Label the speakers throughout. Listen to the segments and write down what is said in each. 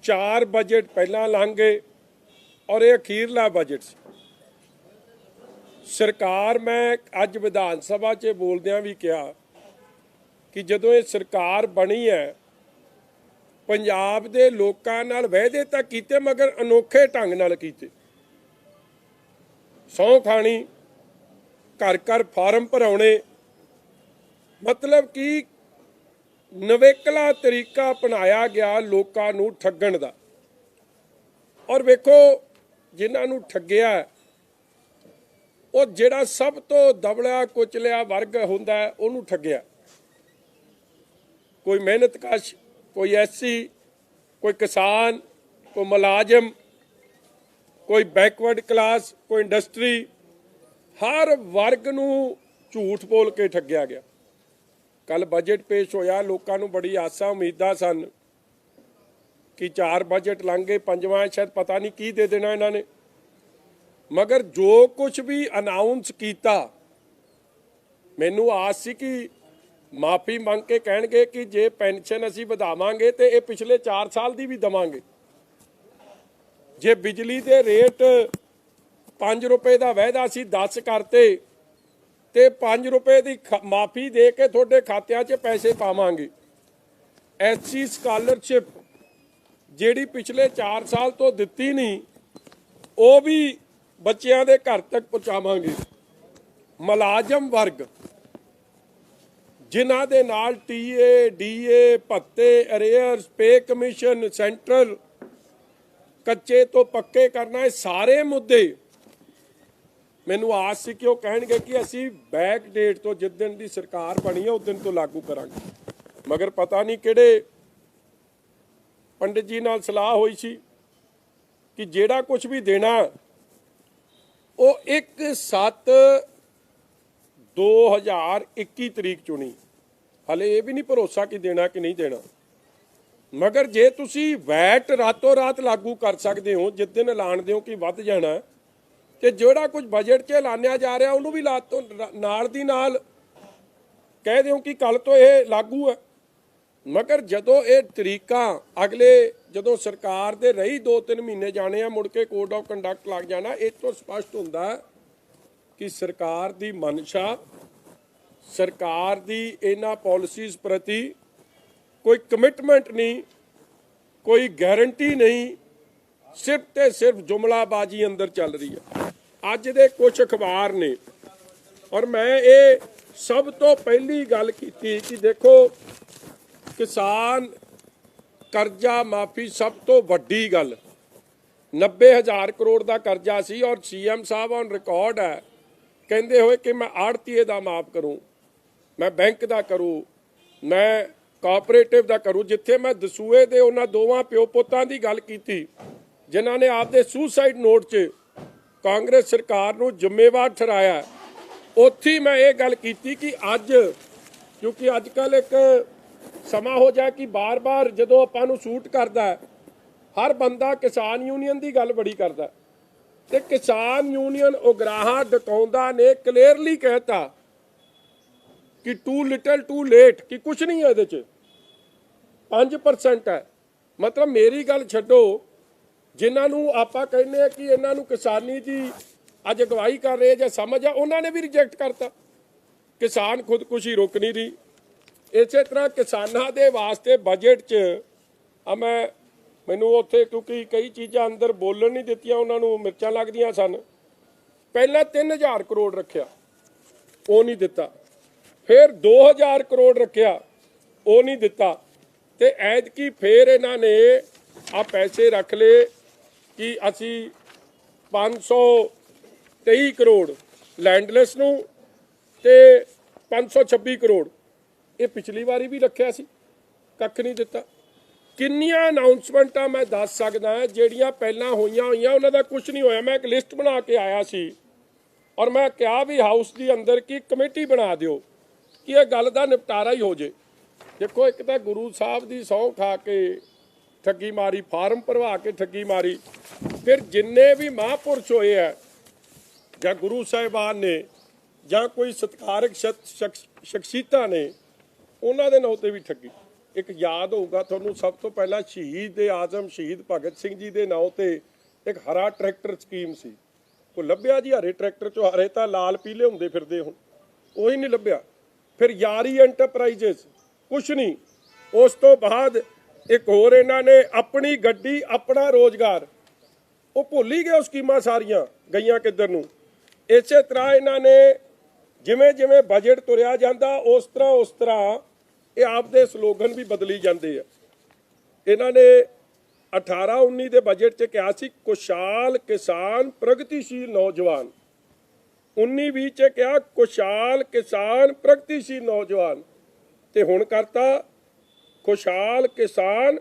Speaker 1: 4 budget पहला लंघ गए और ये अखीरला बजट सरकार। मैं अज विधान सभा च बोलदियां भी कहा कि जदों ये सरकार बनी है पंजाब दे लोकां नाल वायदे तां कीते मगर अनोखे ढंग नाल कीते। सौं खानी, घर घर फार्म भराउणे, मतलब कि नवेकला तरीका अपनाया गया लोकां नूं ठग्गण दा। और वेखो जिन्हां नूं ठग्गिया ਉਹ ਜਿਹੜਾ सब तो दबलिया कुचलिया वर्ग हुंदा है ਉਹਨੂੰ ठग्गिया। कोई मेहनत कश, कोई SC, कोई किसान, कोई मुलाजम, कोई बैकवर्ड क्लास, कोई इंडस्ट्री, हर वर्ग नूं झूठ बोल के ठग्गिया गया। कल बजट पेश होया, लोगों नूं बड़ी आसा उम्मीदां सन कि 4 बजट लंघ गए, 5वां शायद पता नहीं की दे देना इन्हां ने, मगर जो कुछ भी अनाउंस किया मैनू आस सी कि माफ़ी मंग के कहणगे कि जे पेनशन असीं वधावांगे तो ये पिछले 4 साल की भी देवांगे। जे बिजली के रेट 5 रुपए का वायदा असीं 10 करते तो 5 रुपए की माफ़ी दे के तुहाडे खात्यां 'च पैसे पावांगे। SC स्कॉलरशिप जिहड़ी पिछले 4 साल तो दित्ती नहीं वो भी बच्चों के घर तक पहुँचावांगे। मुलाजम वर्ग जिन्हां दे नाल TA, DA, भत्ते, अरेयर्स, पे कमीशन, सेंट्रल, कच्चे तो पक्के करना, है सारे मुद्दे मैनू आस सी कि वो कहणगे कि असीं बैक डेट तो जिस दिन की सरकार बनी है उस दिन तो लागू करांगे। मगर पता नहीं किहड़े पंडित जी नाल सलाह होई सी कि जिहड़ा कुछ भी देना वो 1/7/2021 तरीक चुनी। हले ये भी नहीं भरोसा कि देना कि नहीं देना। मगर जे तुसी वैट रातों रात लागू कर सकते हो, जिस दिन ऐलान दो कि वध जाना, तो जोड़ा कुछ बजट च ऐलानिया जा रहा उन्होंने भी नाल दी नाल कह दो कि कल तो ये लागू है। मगर जदों ये तरीका अगले जदों सरकार दे रही 2-3 महीने जाने आ, मुड़ के कोड ऑफ कंडक्ट लग जाना, इस तो स्पष्ट होंदा कि सरकार दी मनशा, सरकार दी इन्हां पॉलिसीज़ प्रति कोई कमिटमेंट नहीं, कोई गारंटी नहीं, सिर्फ ते सिर्फ जुमलाबाजी अंदर चल रही है। अज दे कुछ अखबार ने और मैं ये सब तो पहली गल की कि देखो किसान करजा माफ़ी सब तो वड्डी गल 90,000 करोड़ का करजा सी और CM साहब ऑन रिकॉर्ड है कहते हुए कि मैं आड़तीए का माफ़ करूँ, मैं बैंक का करूँ, मैं कोऑपरेटिव का करूँ। जिथे मैं दसूए दे उन्हां दोवां प्यो पुत्तां दी गल कीती जिन्हां ने आपदे सुसाइड नोट च कांग्रेस सरकार नूं जिम्मेवार ठहराया, उत्थे मैं ये गल कीती कि अज क्योंकि अजकल एक समा हो जाए कि बार बार जदों आपां नूं सूट करदा है हर बंदा किसान यूनीयन की गल बड़ी करदा, ते किसान यूनीयन उगराहा डकौंदा ने क्लीयरली कहता कि टू लिटल टू लेट कि कुछ नहीं है इहदे च 5% है। मतलब मेरी गल छड्डो, जिन्हां नूं आपां कहने कि इन्हां नूं किसानी दी अज अगवाई कर रहे ਜਾਂ समझ आ, उन्होंने भी रिजेक्ट करता। किसान खुदकुशी रुक नहीं रही। इस तरह किसानों के वास्ते बजट च मैनू उत्थे क्योंकि कई चीज़ां अंदर बोलन नहीं दित्तियां, उन्होंने मिर्चां लगदियां सन। पहला 3000 करोड़ रखिया वो नहीं दिता, फिर 2000 करोड़ रखिया वो नहीं दिता, ते ऐतकी फिर इन्हां ने आ पैसे रख ले कि असी 523 करोड़ लैंडलैस नूं ते 526 करोड़ ये पिछली बारी भी रखिया सी, कख नहीं दिता। किन्नियां अनाउंसमेंटां मैं दस सकदा जिहड़ियां पहलां होईयां उन्हां दा कुछ नहीं होया। मैं एक लिस्ट बना के आया सी और मैं कहा भी हाउस के अंदर की कमेटी बना दिओ कि यह गल का निपटारा ही हो जाए। देखो एक तो गुरु साहब की सौं खा के ठगी मारी, फार्म भरवा के ठगी मारी, फिर जिन्ने भी महापुरुष होए है जां गुरु साहिबान ने जां कोई सत्कारक शख्सियतां ने उन्हां दे नां ते भी ठगी। ਇੱਕ ਯਾਦ ਹੋਊਗਾ ਤੁਹਾਨੂੰ, ਸਭ ਤੋਂ ਪਹਿਲਾਂ ਸ਼ਹੀਦ ਆਜ਼ਮ ਸ਼ਹੀਦ ਭਗਤ ਸਿੰਘ ਜੀ ਦੇ ਨਾਂ ਤੇ ਇੱਕ ਹਰਾ ਟਰੈਕਟਰ ਸਕੀਮ ਸੀ। ਕੋਈ ਲੱਭਿਆ ਜੀ ਹਰੇ ਟਰੈਕਟਰ ਚੋਂ? ਹਰੇ ਤਾਂ ਲਾਲ ਪੀਲੇ ਹੁੰਦੇ ਫਿਰਦੇ ਹੁਣ, ਉਹੀ ਨਹੀਂ ਲੱਭਿਆ। ਫਿਰ ਯਾਰੀ ਐਂਟਰਪ੍ਰਾਈਜ਼ਸ, ਕੁਛ ਨਹੀਂ। ਉਸ ਤੋਂ ਬਾਅਦ ਇੱਕ ਹੋਰ ਇਹਨਾਂ ਨੇ ਆਪਣੀ ਗੱਡੀ ਆਪਣਾ ਰੋਜ਼ਗਾਰ, ਉਹ ਭੁੱਲ ਹੀ ਗਏ। ਉਹ ਸਕੀਮਾਂ ਸਾਰੀਆਂ ਗਈਆਂ ਕਿੱਧਰ ਨੂੰ। ਇਸੇ ਤਰ੍ਹਾਂ ਇਹਨਾਂ ਨੇ ਜਿਵੇਂ ਜਿਵੇਂ ਬਜਟ ਤੁਰਿਆ ਜਾਂਦਾ ਉਸ ਤਰ੍ਹਾਂ ਇਹ ਆਪਦੇ ਸਲੋਗਨ ਵੀ ਬਦਲੀ ਜਾਂਦੇ ਆ। ਇਹਨਾਂ ਨੇ 18-19 ਦੇ ਬਜਟ 'ਚ ਕਿਹਾ ਸੀ ਖੁਸ਼ਹਾਲ ਕਿਸਾਨ ਪ੍ਰਗਤੀਸ਼ੀਲ ਨੌਜਵਾਨ, 19-20 'ਚ ਕਿਹਾ ਖੁਸ਼ਹਾਲ ਕਿਸਾਨ ਪ੍ਰਗਤੀਸ਼ੀਲ ਨੌਜਵਾਨ, ਤੇ ਹੁਣ ਕਰਤਾ ਖੁਸ਼ਹਾਲ ਕਿਸਾਨ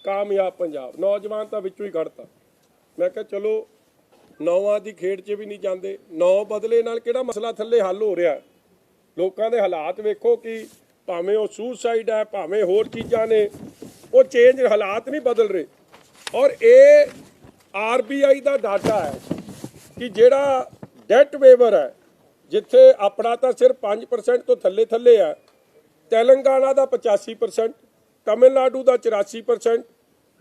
Speaker 1: ਕਾਮਯਾਬ ਪੰਜਾਬ। ਨੌਜਵਾਨ ਤਾਂ ਵਿੱਚੋਂ ਹੀ ਕੱਢਤਾ। ਮੈਂ ਕਿਹਾ ਚਲੋ ਨੌਵਾਂ ਦੀ ਖੇਡ 'ਚ ਵੀ ਨਹੀਂ ਜਾਂਦੇ। ਨੌ ਬਦਲੇ ਨਾਲ ਕਿਹੜਾ ਮਸਲਾ ਥੱਲੇ ਹੱਲ ਹੋ ਰਿਹਾ? ਲੋਕਾਂ ਦੇ ਹਾਲਾਤ ਵੇਖੋ ਕਿ ਭਾਵੇਂ ਉਹ ਸੁਸਾਈਡ ਹੈ, ਭਾਵੇਂ ਹੋਰ ਚੀਜ਼ਾਂ ਨੇ, ਉਹ ਚੇਂਜ ਹਾਲਾਤ ਨਹੀਂ ਬਦਲ ਰਹੇ। ਔਰ ਇਹ RBI ਦਾ ਡਾਟਾ ਹੈ ਕਿ ਜਿਹੜਾ ਡੈਟ ਵੇਵਰ ਹੈ, ਜਿੱਥੇ ਆਪਣਾ ਤਾਂ ਸਿਰਫ 5% ਤੋਂ ਥੱਲੇ ਹੈ, ਤੇਲੰਗਾਨਾ ਦਾ 85%, ਤਮਿਲਨਾਡੂ ਦਾ 84%,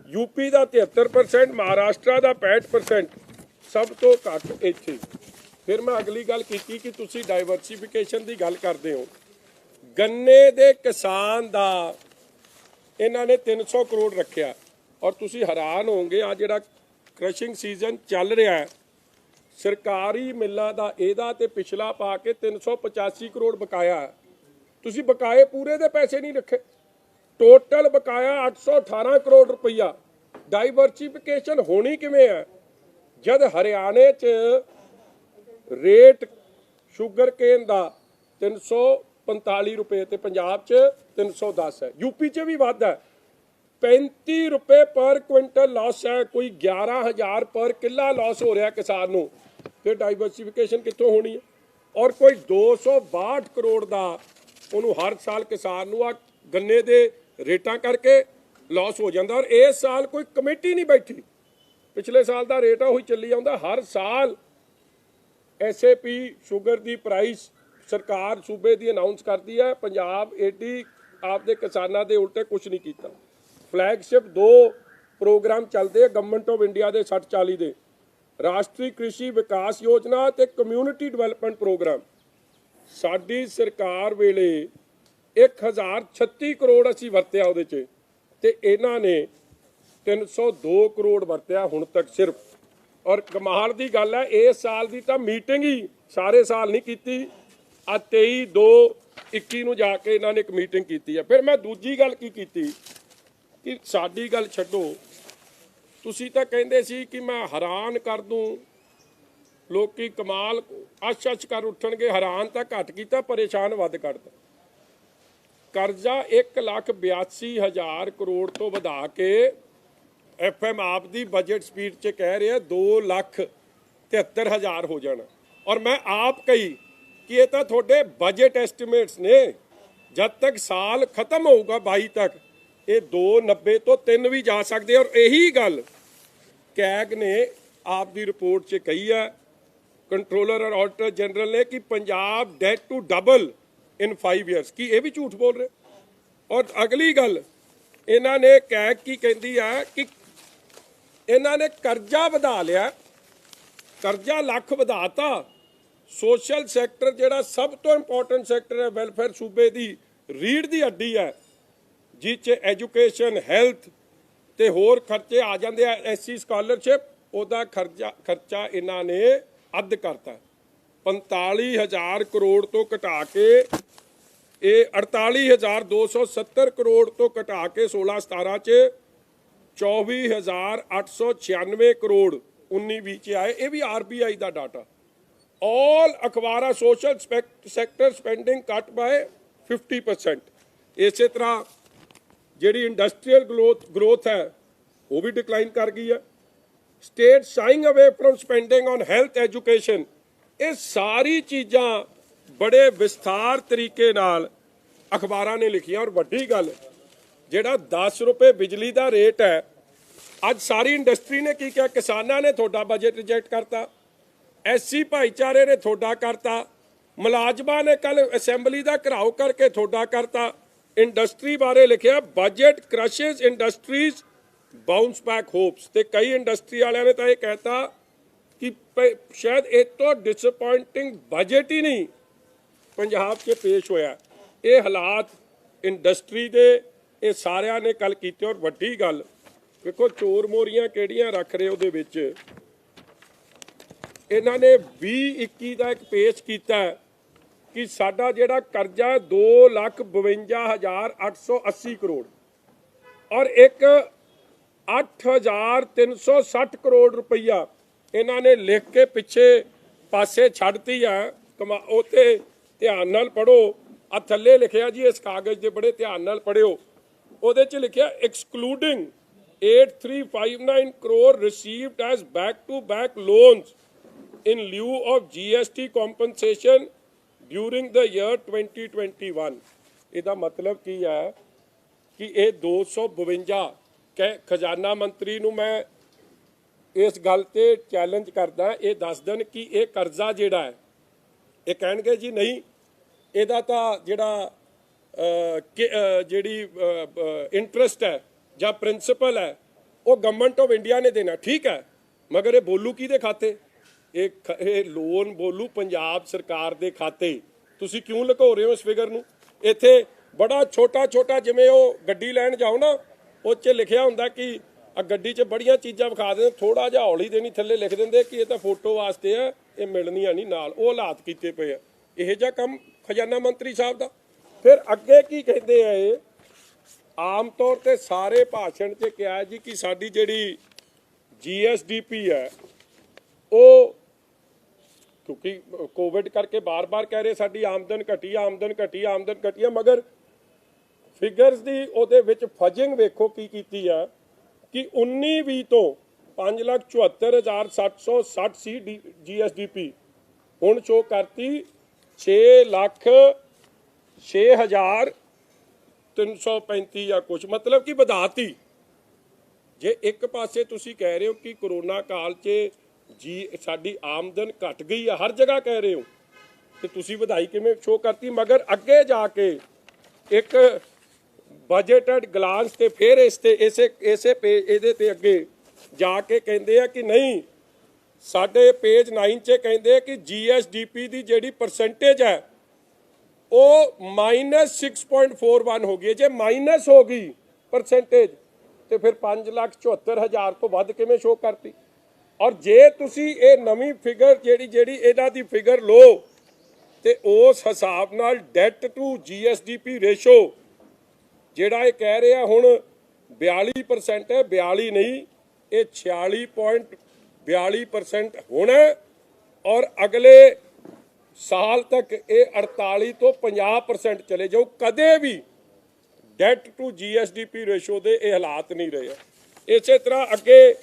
Speaker 1: ਯੂਪੀ ਦਾ 73%, ਮਹਾਰਾਸ਼ਟਰ ਦਾ 65%, ਸਭ ਤੋਂ ਘੱਟ ਇੱਥੇ। ਫਿਰ ਮੈਂ ਅਗਲੀ ਗੱਲ ਕੀਤੀ ਕਿ ਤੁਸੀਂ ਡਾਈਵਰਸੀਫਿਕੇਸ਼ਨ ਦੀ ਗੱਲ ਕਰਦੇ ਹੋ। ਗੰਨੇ ਦੇ ਕਿਸਾਨ ਦਾ ਇਹਨਾਂ ਨੇ 300 ਕਰੋੜ ਰੱਖਿਆ, ਔਰ ਤੁਸੀਂ ਹੈਰਾਨ ਹੋਵੋਗੇ ਆ ਜਿਹੜਾ ਕ੍ਰਸ਼ਿੰਗ ਸੀਜ਼ਨ ਚੱਲ ਰਿਹਾ ਹੈ, ਸਰਕਾਰੀ ਮਿੱਲਾਂ ਦਾ ਇਹਦਾ ਤੇ ਪਿਛਲਾ ਪਾ ਕੇ 385 ਕਰੋੜ ਬਕਾਇਆ ਹੈ। ਤੁਸੀਂ ਬਕਾਏ ਪੂਰੇ ਦੇ ਪੈਸੇ ਨਹੀਂ ਰੱਖੇ। ਟੋਟਲ ਬਕਾਇਆ 818 ਕਰੋੜ ਰੁਪਈਆ। ਡਾਈਵਰਸੀਫਿਕੇਸ਼ਨ ਹੋਣੀ ਕਿਵੇਂ ਹੈ ਜਦ ਹਰਿਆਣੇ 'ਚ ਰੇਟ ਸ਼ੂਗਰ ਕੇਨ ਦਾ 345 ਰੁਪਏ ਤੇ ਪੰਜਾਬ 'ਚ 310 ਹੈ। ਯੂਪੀ 'ਚ ਵੀ ਵੱਧ ਹੈ, 35 ਰੁਪਏ ਪਰ ਕੁਇੰਟਲ ਲਾਸ ਹੈ। ਕੋਈ 11,000 ਪਰ ਕਿੱਲਾ ਲਾਸ ਹੋ ਰਿਹਾ ਕਿਸਾਨ ਨੂੰ। ਫਿਰ ਡਾਈਵਰਸੀਫਿਕੇਸ਼ਨ ਕਿੱਥੋਂ ਹੋਣੀ ਹੈ? ਔਰ ਕੋਈ 262 ਕਰੋੜ ਦਾ ਉਹਨੂੰ ਹਰ ਸਾਲ ਕਿਸਾਨ ਨੂੰ ਆ ਗੰਨੇ ਦੇ ਰੇਟਾਂ ਕਰਕੇ ਲਾਸ ਹੋ ਜਾਂਦਾ। ਔਰ ਇਸ ਸਾਲ ਕੋਈ ਕਮੇਟੀ ਨਹੀਂ ਬੈਠੀ। ਪਿਛਲੇ ਸਾਲ ਦਾ ਰੇਟ ਆ ਉਹੀ ਚੱਲੀ ਆਉਂਦਾ। ਹਰ ਸਾਲ SAP ਸ਼ੂਗਰ ਦੀ ਪ੍ਰਾਈਸ ਸਰਕਾਰ ਸੂਬੇ ਦੀ ਅਨਾਉਂਸ ਕਰਦੀ ਹੈ। ਪੰਜਾਬ ਏਡੀ ਆਪਦੇ ਕਿਸਾਨਾਂ ਦੇ ਉਲਟੇ ਕੁਝ ਨਹੀਂ ਕੀਤਾ। ਫਲੈਗਸ਼ਿਪ 2 ਪ੍ਰੋਗਰਾਮ ਚੱਲਦੇ ਆ ਗਵਰਨਮੈਂਟ ਆਫ ਇੰਡੀਆ ਦੇ 60-40 ਦੇ, ਰਾਸ਼ਟਰੀ ਕ੍ਰਿਸ਼ੀ ਵਿਕਾਸ ਯੋਜਨਾ ਤੇ ਕਮਿਊਨਿਟੀ ਡਿਵੈਲਪਮੈਂਟ ਪ੍ਰੋਗਰਾਮ। ਸਾਡੀ ਸਰਕਾਰ ਵੇਲੇ 1036 ਕਰੋੜ ਅਸੀਂ ਵਰਤਿਆ ਉਹਦੇ 'ਚ, ਤੇ ਇਹਨਾਂ ਨੇ 302 ਕਰੋੜ ਵਰਤਿਆ ਹੁਣ ਤੱਕ ਸਿਰਫ। ਔਰ ਕਮਾਲ ਦੀ ਗੱਲ ਹੈ, ਇਸ ਸਾਲ ਦੀ ਤਾਂ ਮੀਟਿੰਗ ਹੀ ਸਾਰੇ ਸਾਲ ਨਹੀਂ ਕੀਤੀ, ਆ 23/2/21 ਨੂੰ ਜਾ ਕੇ ਇਹਨਾਂ ਨੇ ਇੱਕ ਮੀਟਿੰਗ ਕੀਤੀ ਹੈ। ਫਿਰ ਮੈਂ ਦੂਜੀ ਗੱਲ ਕੀ ਕੀਤੀ ਕਿ ਸਾਡੀ ਗੱਲ ਛੱਡੋ, ਤੁਸੀਂ ਤਾਂ ਕਹਿੰਦੇ ਸੀ ਕਿ ਮੈਂ ਹੈਰਾਨ ਕਰ ਦੂੰ, ਲੋਕੀ ਕਮਾਲ ਅੱਛ ਕਰ ਉੱਠਣਗੇ। ਹੈਰਾਨ ਤਾਂ ਘੱਟ ਕੀਤਾ, ਪਰੇਸ਼ਾਨ ਵੱਧ ਕੱਢਦਾ। ਕਰਜ਼ਾ 1,82,000 ਕਰੋੜ ਤੋਂ ਵਧਾ ਕੇ FM ਆਪ ਦੀ ਬਜਟ ਸਪੀਡ 'ਚ ਕਹਿ ਰਿਹਾ 2,73,000 ਹੋ ਜਾਣਾ। ਔਰ ਮੈਂ ਆਪ ਕਹੀ ਕਿ ਇਹ ਤਾਂ ਤੁਹਾਡੇ ਬਜਟ ਐਸਟੀਮੇਟਸ ਨੇ। ਜਦ ਤੱਕ ਸਾਲ ਖਤਮ ਹੋਊਗਾ 22 ਤੱਕ ਇਹ 2,90 ਤੋਂ 3 ਵੀ ਜਾ ਸਕਦੇ। ਔਰ ਇਹੀ ਗੱਲ ਕੈਗ ਨੇ ਆਪ ਦੀ ਰਿਪੋਰਟ 'ਚ ਕਹੀ ਹੈ, ਕੰਟਰੋਲਰ ਔਰ ਆਡੀਟਰ ਜਨਰਲ ਨੇ, ਕਿ Punjab debt to double in 5 years। ਕੀ ਇਹ ਵੀ ਝੂਠ ਬੋਲ ਰਹੇ? ਔਰ ਅਗਲੀ ਗੱਲ ਇਹਨਾਂ ਨੇ ਕੈਗ ਕੀ ਕਹਿੰਦੀ ਹੈ ਕਿ ਇਹਨਾਂ ਨੇ ਕਰਜ਼ਾ ਵਧਾ ਲਿਆ, ਕਰਜ਼ਾ ਲੱਖ ਵਧਾਤਾ। ਸੋਸ਼ਲ ਸੈਕਟਰ ਜਿਹੜਾ ਸਭ ਤੋਂ ਇੰਪੋਰਟੈਂਟ ਸੈਕਟਰ ਹੈ, ਵੈਲਫੇਅਰ ਸੂਬੇ ਦੀ ਰੀੜ੍ਹ ਦੀ ਹੱਡੀ ਹੈ, ਜਿਸ 'ਚ ਐਜੂਕੇਸ਼ਨ, ਹੈਲਥ ਤੇ ਹੋਰ ਖਰਚੇ ਆ ਜਾਂਦੇ ਆ। SC ਸਕਾਲਰਸ਼ਿਪ, ਉਹਦਾ ਖਰਚਾ ਇਹਨਾਂ ਨੇ ਅੱਧ ਕਰਤਾ। 45,000 ਕਰੋੜ ਤੋਂ ਘਟਾ ਕੇ ਇਹ 48,270 ਕਰੋੜ ਤੋਂ ਘਟਾ ਕੇ 16-17 'ਚ 24,896 ਕਰੋੜ 19-20 'ਚ ਆਏ। ਇਹ ਵੀ RBI ਦਾ ਡਾਟਾ। ਆਲ ਅਖਬਾਰਾਂ ਸੋਸ਼ਲ ਸੈਕਟਰ ਸਪੈਂਡਿੰਗ ਕੱਟ ਬਾਏ 50%। ਇਸੇ ਤਰ੍ਹਾਂ ਜਿਹੜੀ ਇੰਡਸਟਰੀਅਲ ਗਰੋਥ ਹੈ ਉਹ ਵੀ ਡਿਕਲਾਈਨ ਕਰ ਗਈ ਹੈ। State shying away from spending on health education. ਇਹ ਸਾਰੀ ਚੀਜ਼ਾਂ ਬੜੇ ਵਿਸਥਾਰ ਤਰੀਕੇ ਨਾਲ ਅਖਬਾਰਾਂ ਨੇ ਲਿਖੀਆਂ। ਔਰ ਵੱਡੀ ਗੱਲ, ਜਿਹੜਾ 10 ਰੁਪਏ ਬਿਜਲੀ ਦਾ ਰੇਟ ਹੈ, ਅੱਜ ਸਾਰੀ ਇੰਡਸਟਰੀ ਨੇ ਕੀ ਕਿਹਾ? ਕਿਸਾਨਾਂ ਨੇ ਤੁਹਾਡਾ ਬਜਟ ਰਿਜੈਕਟ ਕਰਤਾ, SC ਭਾਈਚਾਰੇ ਨੇ ਤੁਹਾਡਾ ਕਰਤਾ, ਮੁਲਾਜ਼ਮਾਂ ਨੇ ਕੱਲ ਅਸੈਂਬਲੀ ਦਾ ਘਿਰਾਓ ਕਰਕੇ ਤੁਹਾਡਾ ਕਰਤਾ। ਇੰਡਸਟਰੀ ਬਾਰੇ ਲਿਖਿਆ budget crushes industries bounce back hopes, ਤੇ ਕਈ ਇੰਡਸਟਰੀ ਵਾਲਿਆਂ ਨੇ ਤਾਂ ਇਹ ਕਹਿਤਾ ਕਿ ਸ਼ਾਇਦ ਇਹ ਤੋਂ ਡਿਸਅਪਾਇੰਟਿੰਗ ਬਜਟ ਹੀ ਨਹੀਂ ਪੰਜਾਬ 'ਚ ਪੇਸ਼ ਹੋਇਆ। ਇਹ ਹਾਲਾਤ ਇੰਡਸਟਰੀ ਦੇ ਇਹ ਸਾਰਿਆਂ ਨੇ ਕੱਲ ਕੀਤੇ। ਔਰ ਵੱਡੀ ਗੱਲ ਵੇਖੋ, ਚੋਰ ਮੋਰੀਆਂ ਕਿਹੜੀਆਂ ਰੱਖ ਰਹੇ ਉਹਦੇ ਵਿੱਚ ਇਹਨਾਂ ਨੇ 2021 ਦਾ ਇੱਕ ਪੇਸ਼ ਕੀਤਾ ਕਿ ਸਾਡਾ ਜਿਹੜਾ ਕਰਜ਼ਾ 2,52,880 ਕਰੋੜ ਔਰ ਇੱਕ 8,360 ਕਰੋੜ ਰੁਪਈਆ ਇਹਨਾਂ ਨੇ ਲਿਖ ਕੇ ਪਿੱਛੇ ਪਾਸੇ ਛੱਡਤੀ ਆ। ਉਹ ਤੇ ਧਿਆਨ ਨਾਲ ਪੜੋ, ਆ ਥੱਲੇ ਲਿਖਿਆ ਜੀ, ਇਸ ਕਾਗਜ਼ ਦੇ ਬੜੇ ਧਿਆਨ ਨਾਲ ਪੜਿਓ। ਉਹਦੇ 'ਚ ਲਿਖਿਆ excluding 8359 crore received as back to back loans in lieu of GST compensation during the year 2021। ਇਹਦਾ ਮਤਲਬ ਕੀ ਹੈ ਕਿ ਇਹ 252 ਖਜ਼ਾਨਾ ਮੰਤਰੀ ਨੂੰ ਮੈਂ ਇਸ ਗੱਲ ਤੇ ਚੈਲੰਜ ਕਰਦਾ, ਇਹ ਦੱਸ ਦੇਣ ਕਿ ਇਹ ਕਰਜ਼ਾ ਜਿਹੜਾ ਹੈ, ਇਹ ਕਹਿਣਗੇ ਜੀ ਨਹੀਂ ਇਹਦਾ ਤਾਂ ਜਿਹੜਾ ਜਿਹੜੀ ਇੰਟਰਸਟ ਹੈ ਜਾਂ ਪ੍ਰਿੰਸੀਪਲ ਹੈ ਉਹ ਗਵਰਨਮੈਂਟ ਆਫ ਇੰਡੀਆ ਨੇ ਦੇਣਾ, ਠੀਕ ਹੈ, ਮਗਰ ਇਹ ਬੋਲੂ ਕਿਹਦੇ ਖਾਤੇ? ਇਹ ਲੋਨ ਬੋਲੂ ਪੰਜਾਬ ਸਰਕਾਰ ਦੇ ਖਾਤੇ। ਤੁਸੀਂ ਕਿਉਂ ਲੁਕੋ ਰਹੇ ਹੋ ਇਸ ਫਿਗਰ ਨੂੰ? ਇੱਥੇ ਬੜਾ ਛੋਟਾ ਜਿਵੇਂ ਉਹ ਗੱਡੀ ਲੈਣ ਜਾਓ ਨਾ, ਉਹ 'ਚ ਲਿਖਿਆ ਹੁੰਦਾ ਕਿ ਆ ਗੱਡੀ 'ਚ ਬੜੀਆਂ ਚੀਜ਼ਾਂ ਵਿਖਾ ਦਿੰਦੇ, ਥੋੜਾ ਜਿਹਾ ਹੌਲੀ ਦੇਣੀ, ਥੱਲੇ ਲਿਖ ਦਿੰਦੇ ਕਿ ਇਹ ਤਾਂ ਫੋਟੋ ਵਾਸਤੇ ਆ, ਇਹ ਮਿਲਣੀਆਂ ਨਹੀਂ ਨਾਲ। ਉਹ ਹਾਲਾਤ ਕੀਤੇ ਪਏ ਆ ਇਹੋ ਜਿਹਾ ਕੰਮ ਖਜ਼ਾਨਾ ਮੰਤਰੀ ਸਾਹਿਬ ਦਾ। ਫਿਰ ਅੱਗੇ ਕੀ ਕਹਿੰਦੇ ਆ ਇਹ? ਆਮ ਤੌਰ ਤੇ ਸਾਰੇ ਭਾਸ਼ਣ 'ਚ ਕਿਹਾ ਜੀ ਕਿ ਸਾਡੀ ਜਿਹੜੀ GSDP ਹੈ ਉਹ, ਕਿਉਂਕਿ ਕੋਵਿਡ ਕਰਕੇ ਬਾਰ-ਬਾਰ ਕਹਿ ਰਹੇ ਸਾਡੀ ਆਮਦਨ ਘਟੀ, ਮਗਰ ਫਿਗਰਸ ਦੀ ਉਹਦੇ ਵਿੱਚ ਫਜਿੰਗ ਵੇਖੋ ਕੀ ਕੀਤੀ ਆ ਕਿ 19-20 ਤੋਂ 5,74,760 ਸੀ GSDP, ਹੁਣ ਸ਼ੋ ਕਰਤੀ 6,06,335 ਜਾਂ ਕੁਛ, ਮਤਲਬ ਕਿ ਵਧਾਤੀ। ਜੇ ਇੱਕ ਪਾਸੇ ਤੁਸੀਂ ਕਹਿ ਰਹੇ ਹੋ ਕਿ ਕਰੋਨਾ ਕਾਲ 'ਚ ਸਾਡੀ ਆਮਦਨ ਘਟ ਗਈ ਆ, ਹਰ ਜਗ੍ਹਾ ਕਹਿ ਰਹੇ ਹੋ, ਤੇ ਤੁਸੀਂ ਵਧਾਈ ਕਿਵੇਂ ਸ਼ੋ ਕਰਤੀ? ਮਗਰ ਅੱਗੇ ਜਾ ਕੇ ਇੱਕ ਬਜਟਡ ਗਲਾਂਸ ਤੇ ਫਿਰ ਇਸੇ ਪੇਜ ਇਹਦੇ ਤੇ ਅੱਗੇ ਜਾ ਕੇ ਕਹਿੰਦੇ ਆ ਕਿ ਨਹੀਂ, ਸਾਡੇ ਪੇਜ 9 'ਚ ਕਹਿੰਦੇ ਆ ਕਿ GSDP ਦੀ ਜਿਹੜੀ ਪਰਸੈਂਟੇਜ ਹੈ ਉਹ -6.41 ਹੋ ਗਈ। ਜੇ ਮਾਈਨਸ ਹੋ ਗਈ ਪਰਸੈਂਟੇਜ ਤੇ ਫਿਰ 5,74,000 ਤੋਂ ਵੱਧ ਕਿਵੇਂ ਸ਼ੋ ਕਰਤੀ? ਔਰ ਜੇ ਤੁਸੀਂ ਇਹ ਨਵੀਂ ਫਿਗਰ ਜਿਹੜੀ ਇਹਨਾਂ ਦੀ ਫਿਗਰ ਲਓ ਤੇ ਉਸ ਹਿਸਾਬ ਨਾਲ ਡੈਟ ਟੂ GSDP ਰੇਸ਼ੋ ਜਿਹੜਾ ਇਹ ਕਹਿ ਰਿਹਾ ਹੁਣ 42% ਹੈ, 42 ਨਹੀਂ, ਇਹ 46.42% ਹੋਣਾ ਔਰ ਅਗਲੇ ਸਾਲ ਤੱਕ ਇਹ 48 ਤੋਂ 50% ਚਲੇ ਜਾਊ। ਕਦੇ ਵੀ ਡੈਟ ਟੂ GSDP ਰੇਸ਼ੋ ਦੇ ਇਹ ਹਾਲਾਤ ਨਹੀਂ ਰਹੇ। ਇਸੇ ਤਰ੍ਹਾਂ ਅੱਗੇ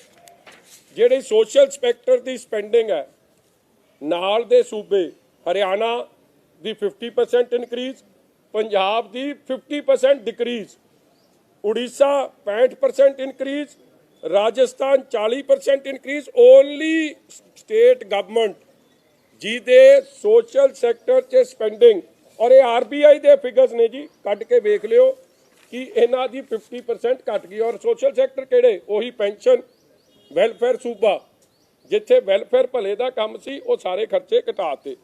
Speaker 1: ਜਿਹੜੀ ਸੋਸ਼ਲ ਸੈਕਟਰ ਦੀ ਸਪੈਂਡਿੰਗ ਹੈ, ਨਾਲ ਦੇ ਸੂਬੇ ਹਰਿਆਣਾ ਦੀ 50% ਇਨਕਰੀਜ਼, ਪੰਜਾਬ ਦੀ 50% decrease, Odisha 65% increase, Rajasthan 40% increase. Only state government ਜਿਹਦੇ ਸੋਸ਼ਲ ਸੈਕਟਰ 'ਚ ਸਪੈਂਡਿੰਗ, ਔਰ ਇਹ RBI ਦੇ ਫਿਗਰਸ ਨੇ ਜੀ, ਕੱਢ ਕੇ ਵੇਖ ਲਿਓ ਕਿ ਇਹਨਾਂ ਦੀ 50% ਘਟ ਗਈ। ਔਰ ਸੋਸ਼ਲ ਸੈਕਟਰ ਕਿਹੜੇ? ਉਹੀ ਪੈਨਸ਼ਨ, ਵੈਲਫੇਅਰ ਸੂਬਾ, ਜਿੱਥੇ ਵੈਲਫੇਅਰ ਭਲੇ ਦਾ ਕੰਮ ਸੀ ਉਹ ਸਾਰੇ ਖਰਚੇ ਘਟਾਤੇ।